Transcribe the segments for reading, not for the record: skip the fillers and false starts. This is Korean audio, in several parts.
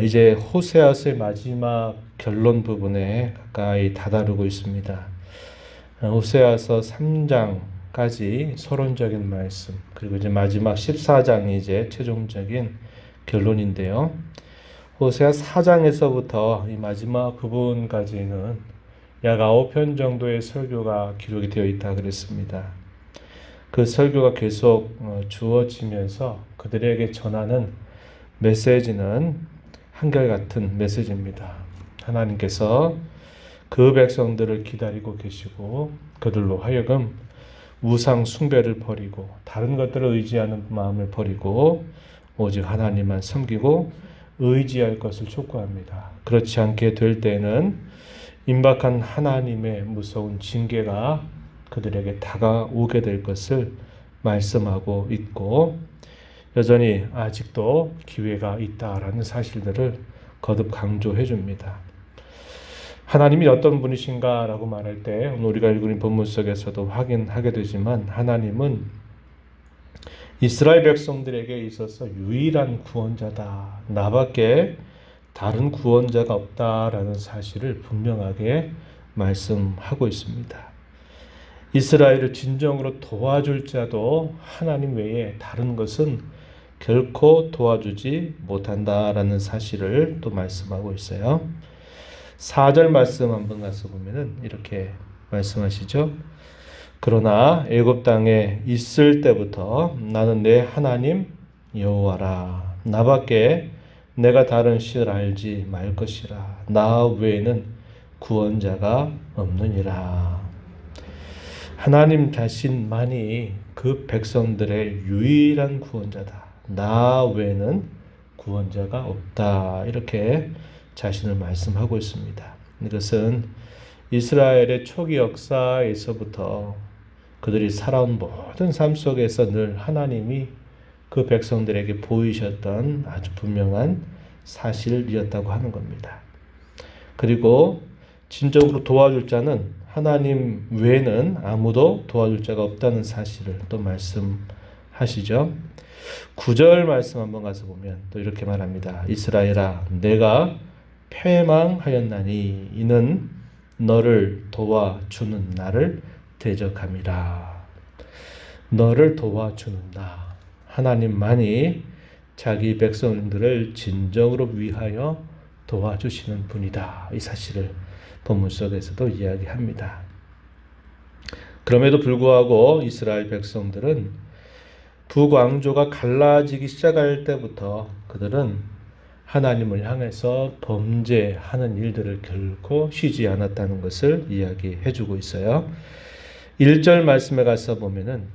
이제 호세아서의 마지막 결론 부분에 가까이 다다르고 있습니다. 호세아서 3장까지 서론적인 말씀, 그리고 이제 마지막 14장이 이제 최종적인 결론인데요. 호세아 4장에서부터 이 마지막 부분까지는 약 9편 정도의 설교가 기록이 되어 있다 그랬습니다. 그 설교가 계속 주어지면서 그들에게 전하는 메시지는 한결같은 메시지입니다. 하나님께서 그 백성들을 기다리고 계시고 그들로 하여금 우상 숭배를 버리고 다른 것들을 의지하는 마음을 버리고 오직 하나님만 섬기고 의지할 것을 촉구합니다. 그렇지 않게 될 때는 임박한 하나님의 무서운 징계가 그들에게 다가오게 될 것을 말씀하고 있고, 여전히 아직도 기회가 있다라는 사실들을 거듭 강조해 줍니다. 하나님이 어떤 분이신가라고 말할 때 오늘 우리가 읽은 본문 속에서도 확인하게 되지만, 하나님은 이스라엘 백성들에게 있어서 유일한 구원자다, 나밖에 다른 구원자가 없다라는 사실을 분명하게 말씀하고 있습니다. 이스라엘을 진정으로 도와줄 자도 하나님 외에 다른 것은 결코 도와주지 못한다라는 사실을 또 말씀하고 있어요. 4절 말씀 한번 가서 보면은 이렇게 말씀하시죠. 그러나 애굽 땅에 있을 때부터 나는 내 하나님 여호와라. 나밖에 내가 다른 신을 알지 말 것이라. 나 외에는 구원자가 없느니라. 하나님 자신만이 그 백성들의 유일한 구원자다. 나 외에는 구원자가 없다. 이렇게 자신을 말씀하고 있습니다. 이것은 이스라엘의 초기 역사에서부터 그들이 살아온 모든 삶 속에서 늘 하나님이 그 백성들에게 보이셨던 아주 분명한 사실이었다고 하는 겁니다. 그리고 진정으로 도와줄 자는 하나님 외에는 아무도 도와줄 자가 없다는 사실을 또 말씀하시죠. 9절 말씀 한번 가서 보면 또 이렇게 말합니다. 이스라엘아, 내가 패망하였나니 이는 너를 도와주는 나를 대적함이라. 너를 도와주는 나, 하나님만이 자기 백성들을 진정으로 위하여 도와주시는 분이다. 이 사실을 본문 속에서도 이야기합니다. 그럼에도 불구하고 이스라엘 백성들은 북왕조가 갈라지기 시작할 때부터 그들은 하나님을 향해서 범죄하는 일들을 결코 쉬지 않았다는 것을 이야기해 주고 있어요. 1절 말씀에 가서 보면은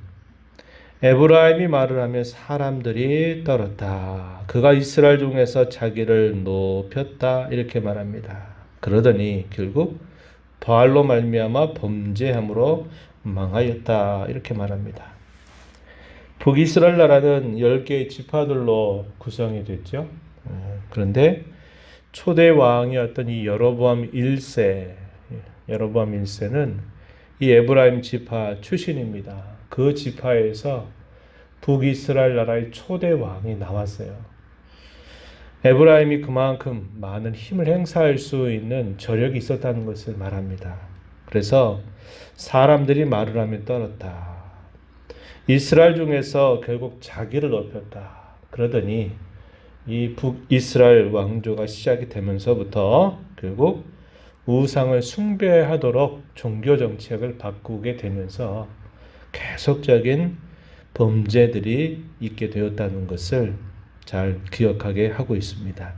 에브라임이 말을 하며 사람들이 떨었다. 그가 이스라엘 중에서 자기를 높였다. 이렇게 말합니다. 그러더니 결국 바알로 말미암아 범죄함으로 망하였다. 이렇게 말합니다. 북이스라엘 나라는 10개의 지파들로 구성이 됐죠. 그런데 초대 왕이었던 이 여로보암 1세는 이 에브라임 지파 출신입니다. 그 지파에서 북이스라엘 나라의 초대 왕이 나왔어요. 에브라임이 그만큼 많은 힘을 행사할 수 있는 저력이 있었다는 것을 말합니다. 그래서 사람들이 말을 하며 떨었다. 이스라엘 중에서 결국 자기를 높였다. 그러더니 이 북이스라엘 왕조가 시작이 되면서부터 결국 우상을 숭배하도록 종교 정책을 바꾸게 되면서 계속적인 범죄들이 있게 되었다는 것을 잘 기억하게 하고 있습니다.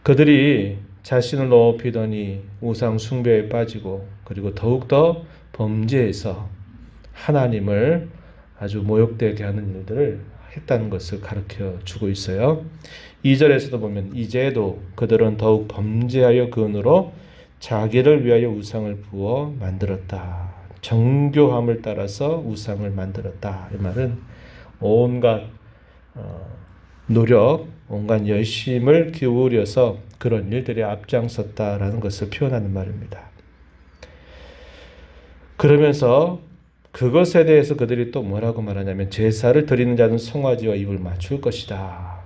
그들이 자신을 높이더니 우상 숭배에 빠지고 그리고 더욱더 범죄에서 하나님을 아주 모욕되게 하는 일들을 했다는 것을 가르쳐 주고 있어요. 2절에서도 보면 이제도 그들은 더욱 범죄하여 그 은으로 자기를 위하여 우상을 부어 만들었다. 정교함을 따라서 우상을 만들었다. 이 말은 온갖 노력, 온갖 열심을 기울여서 그런 일들에 앞장섰다라는 것을 표현하는 말입니다. 그러면서 그것에 대해서 그들이 또 뭐라고 말하냐면 제사를 드리는 자는 송아지와 입을 맞출 것이다.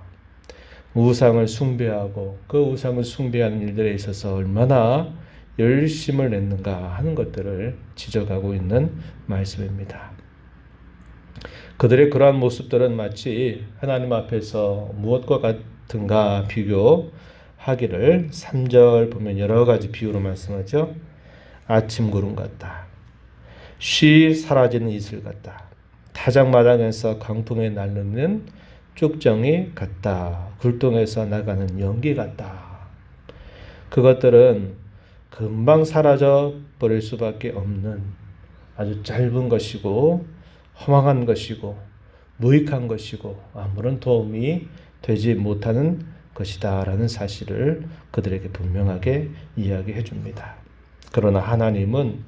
우상을 숭배하고 그 우상을 숭배하는 일들에 있어서 얼마나 열심을 냈는가 하는 것들을 지적하고 있는 말씀입니다. 그들의 그러한 모습들은 마치 하나님 앞에서 무엇과 같은가 비교하기를 3절 보면 여러 가지 비유로 말씀하죠. 아침 구름 같다. 쉬 사라지는 이슬 같다. 타작마당에서 강풍에 날르는 쭉정이 같다. 굴동에서 나가는 연기 같다. 그것들은 금방 사라져 버릴 수밖에 없는 아주 짧은 것이고 허망한 것이고 무익한 것이고 아무런 도움이 되지 못하는 것이다 라는 사실을 그들에게 분명하게 이야기해 줍니다. 그러나 하나님은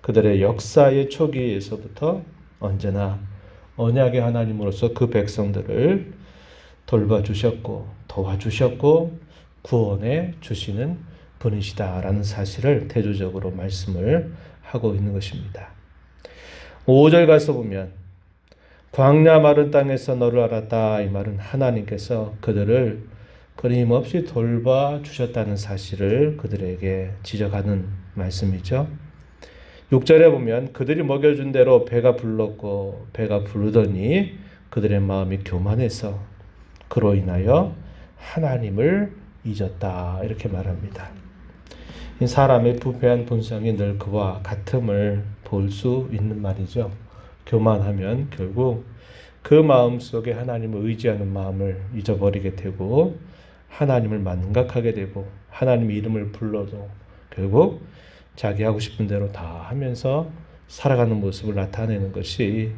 그들의 역사의 초기에서부터 언제나 언약의 하나님으로서 그 백성들을 돌봐주셨고 도와주셨고 구원해 주시는 분이시다라는 사실을 대조적으로 말씀을 하고 있는 것입니다. 5절 가서 보면 광야 마른 땅에서 너를 알았다. 이 말은 하나님께서 그들을 끊임없이 돌봐주셨다는 사실을 그들에게 지적하는 말씀이죠. 6절에 보면 그들이 먹여준 대로 배가 불렀고 배가 부르더니 그들의 마음이 교만해서 그로 인하여 하나님을 잊었다. 이렇게 말합니다. 사람의 부패한 본성이 늘 그와 같음을 볼 수 있는 말이죠. 교만하면 결국 그 마음 속에 하나님을 의지하는 마음을 잊어버리게 되고 하나님을 만각하게 되고 하나님의 이름을 불러도 결국 자기 하고 싶은 대로 다 하면서 살아가는 모습을 나타내는 것이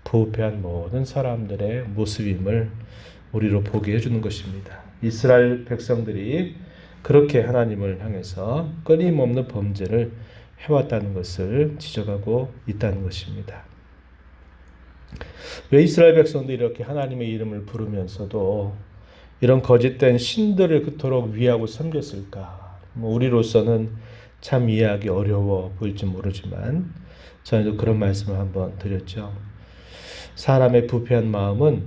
부패한 모든 사람들의 모습임을 우리로 보게 해주는 것입니다. 이스라엘 백성들이 그렇게 하나님을 향해서 끊임없는 범죄를 해왔다는 것을 지적하고 있다는 것입니다. 왜 이스라엘 백성들이 이렇게 하나님의 이름을 부르면서도 이런 거짓된 신들을 그토록 위하고 섬겼을까? 우리로서는 참 이해하기 어려워 보일지 모르지만 저는 그런 말씀을 한번 드렸죠. 사람의 부패한 마음은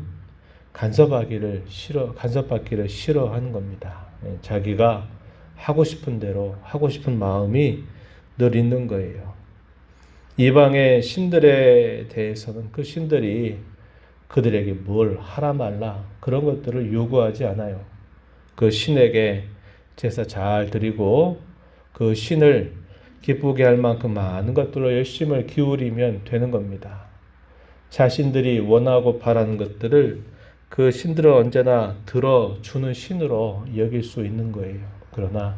간섭받기를 싫어하는 겁니다. 자기가 하고 싶은 대로 하고 싶은 마음이 늘 있는 거예요. 이방의 신들에 대해서는 그 신들이 그들에게 뭘 하라 말라 그런 것들을 요구하지 않아요. 그 신에게 제사 잘 드리고 그 신을 기쁘게 할 만큼 많은 것들로 열심을 기울이면 되는 겁니다. 자신들이 원하고 바라는 것들을 그 신들은 언제나 들어주는 신으로 여길 수 있는 거예요. 그러나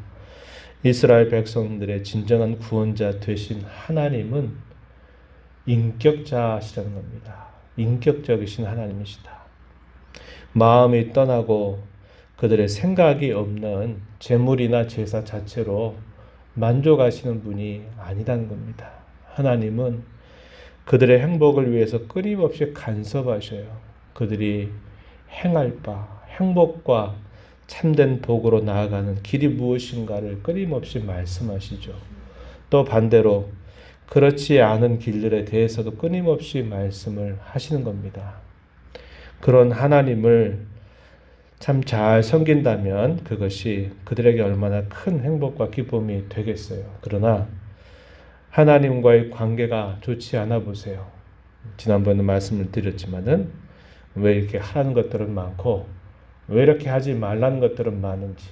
이스라엘 백성들의 진정한 구원자 되신 하나님은 인격자시라는 겁니다. 인격적이신 하나님이시다. 마음이 떠나고 그들의 생각이 없는 제물이나 제사 자체로 만족하시는 분이 아니라는 겁니다. 하나님은 그들의 행복을 위해서 끊임없이 간섭하셔요. 그들이 행할 바, 행복과 참된 복으로 나아가는 길이 무엇인가를 끊임없이 말씀하시죠. 또 반대로 그렇지 않은 길들에 대해서도 끊임없이 말씀을 하시는 겁니다. 그런 하나님을 참 잘 섬긴다면 그것이 그들에게 얼마나 큰 행복과 기쁨이 되겠어요. 그러나 하나님과의 관계가 좋지 않아 보세요. 지난번에 말씀을 드렸지만은 왜 이렇게 하라는 것들은 많고 왜 이렇게 하지 말라는 것들은 많은지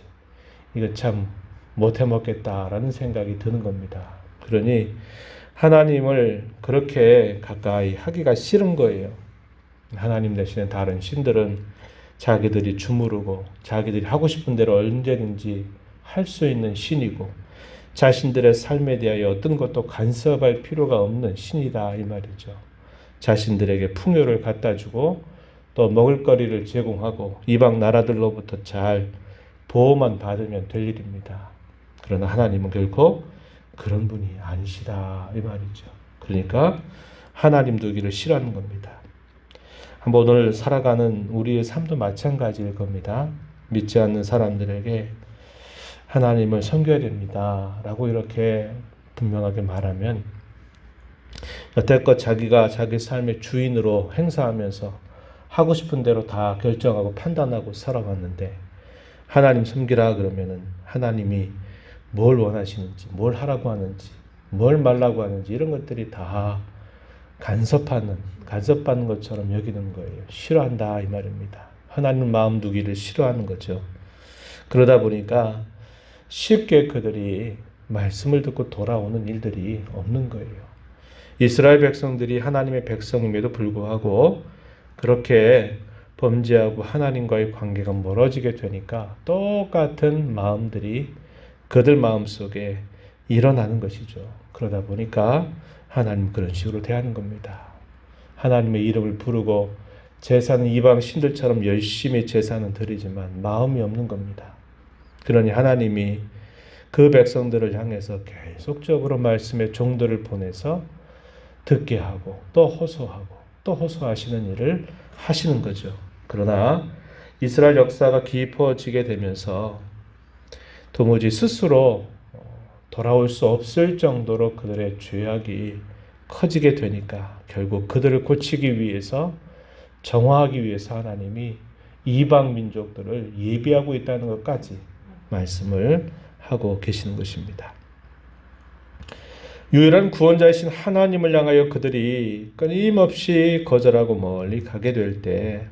이거 참 못해 먹겠다라는 생각이 드는 겁니다. 그러니 하나님을 그렇게 가까이 하기가 싫은 거예요. 하나님 대신에 다른 신들은 자기들이 주무르고 자기들이 하고 싶은 대로 언제든지 할 수 있는 신이고 자신들의 삶에 대하여 어떤 것도 간섭할 필요가 없는 신이다 이 말이죠. 자신들에게 풍요를 갖다 주고 또 먹을거리를 제공하고 이방 나라들로부터 잘 보호만 받으면 될 일입니다. 그러나 하나님은 결코 그런 분이 아니시다 이 말이죠. 그러니까 하나님 두기를 싫어하는 겁니다. 한번 오늘 살아가는 우리의 삶도 마찬가지일 겁니다. 믿지 않는 사람들에게 하나님을 섬겨야 됩니다 라고 이렇게 분명하게 말하면 여태껏 자기가 자기 삶의 주인으로 행사하면서 하고 싶은 대로 다 결정하고 판단하고 살아왔는데 하나님 섬기라 그러면은 하나님이 뭘 원하시는지, 뭘 하라고 하는지, 뭘 말라고 하는지 이런 것들이 다 간섭받는 것처럼 여기는 거예요. 싫어한다 이 말입니다. 하나님 마음 두기를 싫어하는 거죠. 그러다 보니까 쉽게 그들이 말씀을 듣고 돌아오는 일들이 없는 거예요. 이스라엘 백성들이 하나님의 백성임에도 불구하고 그렇게 범죄하고 하나님과의 관계가 멀어지게 되니까 똑같은 마음들이 그들 마음속에 일어나는 것이죠. 그러다 보니까 하나님 그런 식으로 대하는 겁니다. 하나님의 이름을 부르고 제사는 이방 신들처럼 열심히 제사는 드리지만 마음이 없는 겁니다. 그러니 하나님이 그 백성들을 향해서 계속적으로 말씀의 종들을 보내서 듣게 하고 또 호소하고 또 호소하시는 일을 하시는 거죠. 그러나 이스라엘 역사가 깊어지게 되면서 도무지 스스로 돌아올 수 없을 정도로 그들의 죄악이 커지게 되니까 결국 그들을 고치기 위해서 정화하기 위해서 하나님이 이방 민족들을 예비하고 있다는 것까지 말씀을 하고 계시는 것입니다. 유일한 구원자이신 하나님을 향하여 그들이 끊임없이 거절하고 멀리 가게 될 때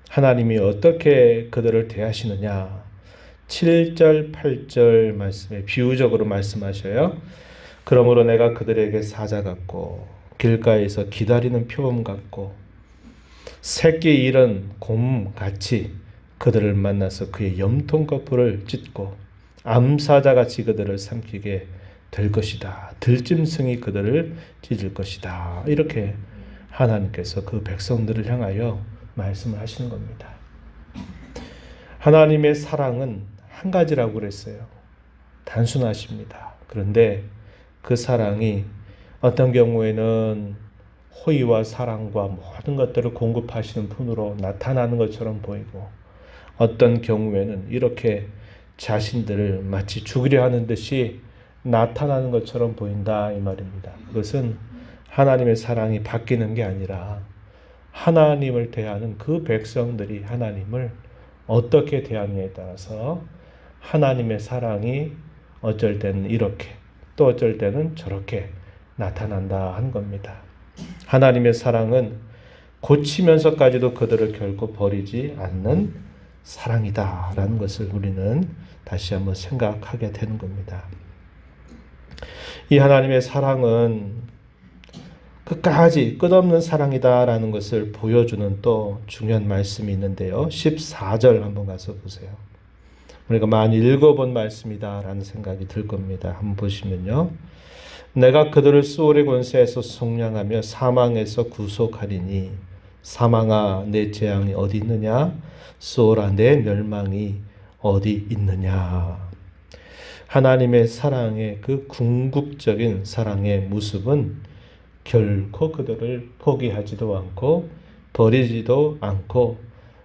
하나님이 어떻게 그들을 대하시느냐 7절 8절 말씀에 비유적으로 말씀하셔요. 그러므로 내가 그들에게 사자 같고 길가에서 기다리는 표범 같고 새끼 잃은 곰같이 그들을 만나서 그의 염통거풀을 찢고 암사자같이 그들을 삼키게 될 것이다. 들짐승이 그들을 찢을 것이다. 이렇게 하나님께서 그 백성들을 향하여 말씀을 하시는 겁니다. 하나님의 사랑은 한 가지라고 그랬어요. 단순하십니다. 그런데 그 사랑이 어떤 경우에는 호의와 사랑과 모든 것들을 공급하시는 분으로 나타나는 것처럼 보이고 어떤 경우에는 이렇게 자신들을 마치 죽이려 하는 듯이 나타나는 것처럼 보인다 이 말입니다. 그것은 하나님의 사랑이 바뀌는 게 아니라 하나님을 대하는 그 백성들이 하나님을 어떻게 대하느냐에 따라서 하나님의 사랑이 어쩔 때는 이렇게 또 어쩔 때는 저렇게 나타난다 하는 겁니다. 하나님의 사랑은 고치면서까지도 그들을 결코 버리지 않는 사랑이다라는 것을 우리는 다시 한번 생각하게 되는 겁니다. 이 하나님의 사랑은 끝까지 끝없는 사랑이다라는 것을 보여주는 또 중요한 말씀이 있는데요. 14절 한번 가서 보세요. 우리가 많이 읽어본 말씀이다라는 생각이 들 겁니다. 한번 보시면요. 내가 그들을 수월의 권세에서 속량하며 사망에서 구속하리니 사망아 내 재앙이 어디 있느냐 수월아 내 멸망이 어디 있느냐. 하나님의 사랑의 그 궁극적인 사랑의 모습은 결코 그들을 포기하지도 않고 버리지도 않고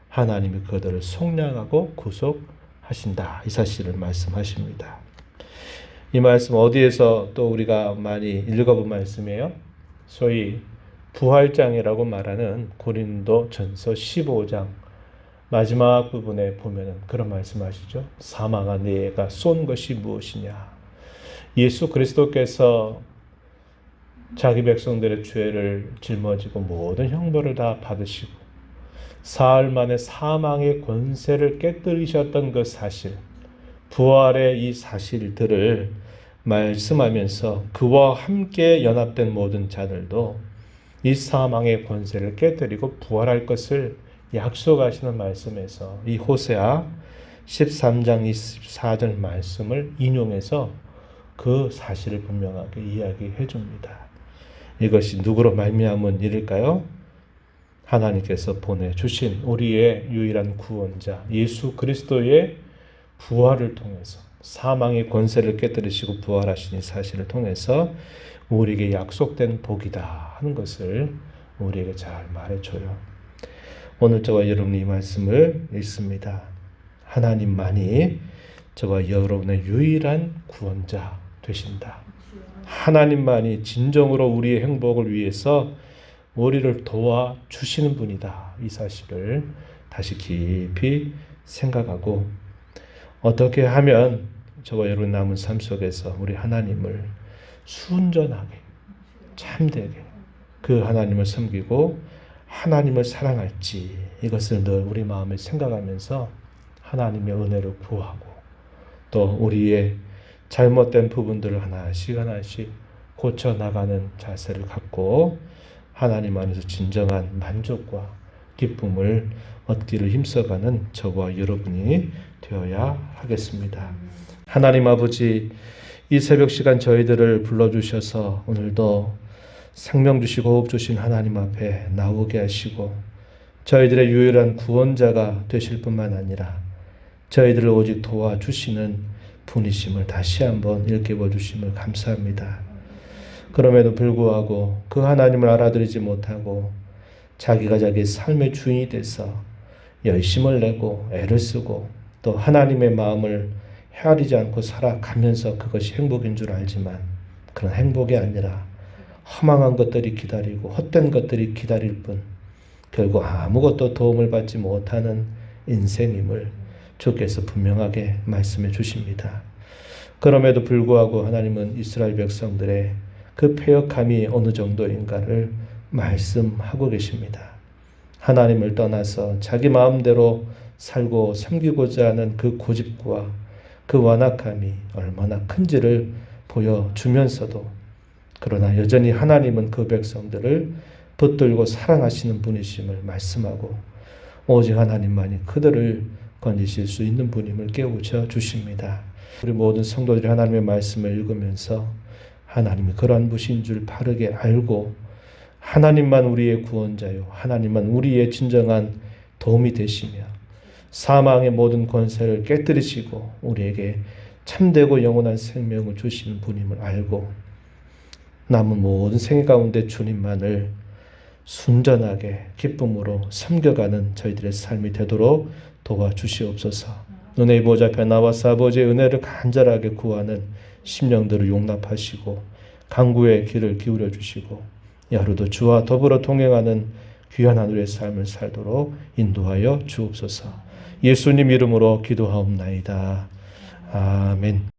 하나님이 그들을 속량하고 구속하신다. 이 사실을 말씀하십니다. 이 말씀 어디에서 또 우리가 많이 읽어본 말씀이에요? 소위 부활장이라고 말하는 고린도전서 15장 마지막 부분에 보면은 그런 말씀하시죠. 사망아 내가 쏜 것이 무엇이냐. 예수 그리스도께서 자기 백성들의 죄를 짊어지고 모든 형벌을 다 받으시고 사흘 만에 사망의 권세를 깨뜨리셨던 그 사실, 부활의 이 사실들을 말씀하면서 그와 함께 연합된 모든 자들도 이 사망의 권세를 깨뜨리고 부활할 것을 약속하시는 말씀에서 이 호세아 13장 24절 말씀을 인용해서 그 사실을 분명하게 이야기해 줍니다. 이것이 누구로 말미암은 일일까요? 하나님께서 보내주신 우리의 유일한 구원자 예수 그리스도의 부활을 통해서 사망의 권세를 깨뜨리시고 부활하신 이 사실을 통해서 우리에게 약속된 복이다 하는 것을 우리에게 잘 말해줘요. 오늘 저와 여러분이 이 말씀을 읽습니다. 하나님만이 저와 여러분의 유일한 구원자 되신다. 하나님만이 진정으로 우리의 행복을 위해서 우리를 도와주시는 분이다. 이 사실을 다시 깊이 생각하고 어떻게 하면 저와 여러분 남은 삶 속에서 우리 하나님을 순전하게, 참되게 그 하나님을 섬기고 하나님을 사랑할지, 이것을 늘 우리 마음에 생각하면서 하나님의 은혜를 구하고 또 우리의 잘못된 부분들을 하나씩 하나씩 고쳐나가는 자세를 갖고 하나님 안에서 진정한 만족과 기쁨을 얻기를 힘써가는 저와 여러분이 되어야 하겠습니다. 하나님 아버지, 이 새벽 시간 저희들을 불러주셔서 오늘도 생명 주시고 호흡 주신 하나님 앞에 나오게 하시고 저희들의 유일한 구원자가 되실 뿐만 아니라 저희들을 오직 도와주시는 분이심을 다시 한번 일깨워 주심을 감사합니다. 그럼에도 불구하고 그 하나님을 알아들이지 못하고 자기가 자기의 삶의 주인이 돼서 열심을 내고 애를 쓰고 또 하나님의 마음을 헤아리지 않고 살아가면서 그것이 행복인 줄 알지만 그런 행복이 아니라 허망한 것들이 기다리고 헛된 것들이 기다릴 뿐 결국 아무것도 도움을 받지 못하는 인생임을 주께서 분명하게 말씀해 주십니다. 그럼에도 불구하고 하나님은 이스라엘 백성들의 그 패역함이 어느 정도인가를 말씀하고 계십니다. 하나님을 떠나서 자기 마음대로 살고 섬기고자 하는 그 고집과 그 완악함이 얼마나 큰지를 보여주면서도 그러나 여전히 하나님은 그 백성들을 붙들고 사랑하시는 분이심을 말씀하고 오직 하나님만이 그들을 건지실 수 있는 분임을 깨우쳐 주십니다. 우리 모든 성도들이 하나님의 말씀을 읽으면서 하나님이 그러한 분이신 줄 바르게 알고 하나님만 우리의 구원자요 하나님만 우리의 진정한 도움이 되시며 사망의 모든 권세를 깨뜨리시고 우리에게 참되고 영원한 생명을 주시는 분임을 알고 남은 모든 생애 가운데 주님만을 순전하게 기쁨으로 섬겨가는 저희들의 삶이 되도록 도와주시옵소서. 은혜의 보좌 앞에 나와서 아버지의 은혜를 간절하게 구하는 심령들을 용납하시고 강구의 귀를 기울여 주시고 이 하루도 주와 더불어 동행하는 귀한 하늘의 삶을 살도록 인도하여 주옵소서. 예수님 이름으로 기도하옵나이다. 아멘.